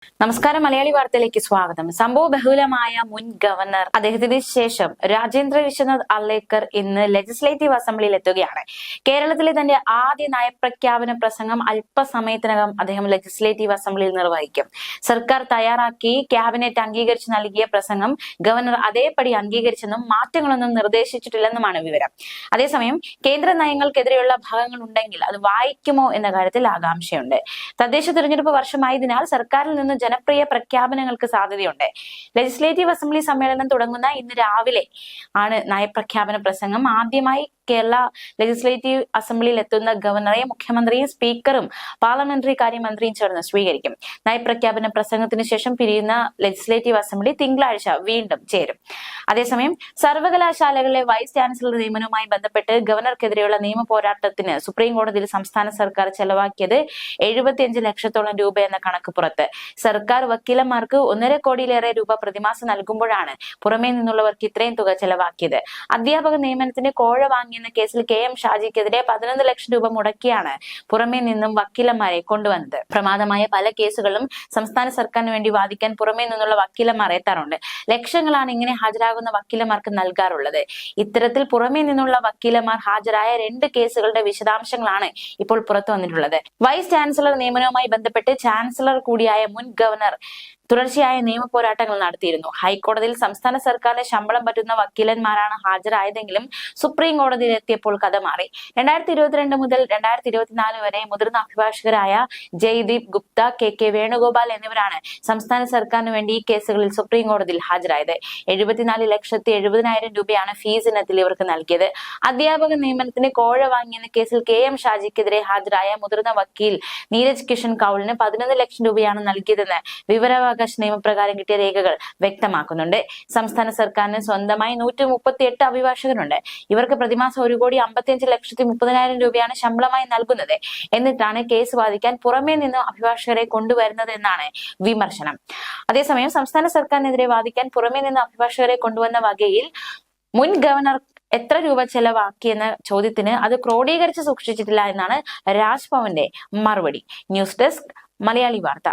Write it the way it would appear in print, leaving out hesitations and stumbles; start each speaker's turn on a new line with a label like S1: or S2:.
S1: നമസ്കാരം. മലയാളി വാർത്തയിലേക്ക് സ്വാഗതം. സംഭവ ബഹുലമായ മുൻ ഗവർണർ അദ്ദേഹത്തിന് ശേഷം രാജേന്ദ്ര വിശ്വനാഥ് അർലേക്കർ ഇന്ന് ലെജിസ്ലേറ്റീവ് അസംബ്ലിയിൽ എത്തുകയാണ്. കേരളത്തിലെ തന്റെ ആദ്യ നയപ്രഖ്യാപന പ്രസംഗം അല്പസമയത്തിനകം അദ്ദേഹം ലെജിസ്ലേറ്റീവ് അസംബ്ലിയിൽ നിർവഹിക്കും. സർക്കാർ തയ്യാറാക്കി ക്യാബിനറ്റ് അംഗീകരിച്ചു നൽകിയ പ്രസംഗം ഗവർണർ അതേപടി അംഗീകരിച്ചെന്നും മാറ്റങ്ങളൊന്നും നിർദ്ദേശിച്ചിട്ടില്ലെന്നുമാണ് വിവരം. അതേസമയം കേന്ദ്ര നയങ്ങൾക്കെതിരെയുള്ള ഭാഗങ്ങൾ ഉണ്ടെങ്കിൽ അത് വായിക്കുമോ എന്ന കാര്യത്തിൽ ആകാംക്ഷയുണ്ട്. തദ്ദേശ തെരഞ്ഞെടുപ്പ് വർഷമായതിനാൽ സർക്കാരിൽ നിന്ന് ജനപ്രിയ പ്രഖ്യാപനങ്ങൾക്ക് സാധ്യതയുണ്ട്. ലെജിസ്ലേറ്റീവ് അസംബ്ലി സമ്മേളനം തുടങ്ങുന്ന ഇന്ന് രാവിലെ ആണ് നയപ്രഖ്യാപന പ്രസംഗം. ആദ്യമായി കേരള ലെജിസ്ലേറ്റീവ് അസംബ്ലിയിൽ എത്തുന്ന ഗവർണറെ മുഖ്യമന്ത്രിയും സ്പീക്കറും പാർലമെന്ററി കാര്യമന്ത്രിയും ചേർന്ന് സ്വീകരിക്കും. നയപ്രഖ്യാപന പ്രസംഗത്തിന് ശേഷം പിരിയുന്ന ലെജിസ്ലേറ്റീവ് അസംബ്ലി തിങ്കളാഴ്ച വീണ്ടും ചേരും. അതേസമയം സർവകലാശാലകളിലെ വൈസ് ചാൻസലർ നിയമനവുമായി ബന്ധപ്പെട്ട് ഗവർണർക്കെതിരെയുള്ള നിയമ പോരാട്ടത്തിന് സുപ്രീം കോടതിയിൽ സംസ്ഥാന സർക്കാർ ചെലവാക്കിയത് 75 ലക്ഷത്തോളം രൂപ എന്ന കണക്ക് പുറത്ത്. സർക്കാർ വക്കീലന്മാർക്ക് 1.5 കോടിയിലേറെ രൂപ പ്രതിമാസം നൽകുമ്പോഴാണ് പുറമേ നിന്നുള്ളവർക്ക് ഇത്രയും തുക ചെലവാക്കിയത്. അധ്യാപക നിയമനത്തിന് കോഴ വാങ്ങിയെന്ന കേസിൽ KM ഷാജിക്കെതിരെ 11 ലക്ഷം രൂപ മുടക്കിയാണ് പുറമേ നിന്നും വക്കീലന്മാരെ കൊണ്ടുവന്നത്. പ്രമാദമായ പല കേസുകളിലും സംസ്ഥാന സർക്കാരിന് വേണ്ടി വാദിക്കാൻ പുറമേ നിന്നുള്ള വക്കീലന്മാർ എത്താറുണ്ട്. ലക്ഷങ്ങളാണ് ഇങ്ങനെ ഹാജരാകുന്ന വക്കീലന്മാർക്ക് നൽകാറുള്ളത്. ഇത്തരത്തിൽ പുറമേ നിന്നുള്ള വക്കീലന്മാർ ഹാജരായ 2 കേസുകളുടെ വിശദാംശങ്ങളാണ് ഇപ്പോൾ പുറത്തു വന്നിട്ടുള്ളത്. വൈസ് ചാൻസലർ നിയമനവുമായി ബന്ധപ്പെട്ട് ചാൻസലർ കൂടിയായ മുൻ ഗവർണർ തുടർച്ചയായ നിയമ പോരാട്ടങ്ങൾ നടത്തിയിരുന്നു. ഹൈക്കോടതിയിൽ സംസ്ഥാന സർക്കാരിന് ശമ്പളം പറ്റുന്ന വക്കീലന്മാരാണ് ഹാജരായതെങ്കിലും സുപ്രീം കോടതിയിൽ എത്തിയപ്പോൾ കഥ മാറി. 2022 മുതൽ 2024 വരെ മുതിർന്ന അഭിഭാഷകരായ ജയ്ദീപ് ഗുപ്ത, KK വേണുഗോപാൽ എന്നിവരാണ് സംസ്ഥാന സർക്കാരിന് വേണ്ടി ഈ കേസുകളിൽ സുപ്രീം കോടതിയിൽ ഹാജരായത്. 74,70,000 രൂപയാണ് ഫീസ് ഇനത്തിൽ ഇവർക്ക് നൽകിയത്. അധ്യാപക നിയമനത്തിന് കോഴ വാങ്ങിയെന്ന കേസിൽ KM ഷാജിക്കെതിരെ ഹാജരായ മുതിർന്ന വക്കീൽ നീരജ് കിഷൻ കൌളിന് 11 ലക്ഷം രൂപയാണ് നൽകിയതെന്ന് വിവരാവകാശ നിയമപ്രകാരം കിട്ടിയ രേഖകൾ വ്യക്തമാക്കുന്നുണ്ട്. സംസ്ഥാന സർക്കാരിന് സ്വന്തമായി 138 അഭിഭാഷകരുണ്ട്. ഇവർക്ക് പ്രതിമാസം 1,55,30,000 രൂപയാണ് ശമ്പളമായി നൽകുന്നത്. എന്നിട്ടാണ് കേസ് വാദിക്കാൻ പുറമേ നിന്ന് അഭിഭാഷകരെ കൊണ്ടുവരുന്നത് എന്നാണ് വിമർശനം. അതേസമയം സംസ്ഥാന സർക്കാരിനെതിരെ വാദിക്കാൻ പുറമേ നിന്ന് അഭിഭാഷകരെ കൊണ്ടുവന്ന വകയിൽ മുൻ ഗവർണർ എത്ര രൂപ ചെലവാക്കിയെന്ന ചോദ്യത്തിന് അത് ക്രോഡീകരിച്ച് സൂക്ഷിച്ചിട്ടില്ല എന്നാണ് രാജ്ഭവന്റെ മറുപടി. ന്യൂസ് ഡെസ്ക് മലയാളി വാർത്ത.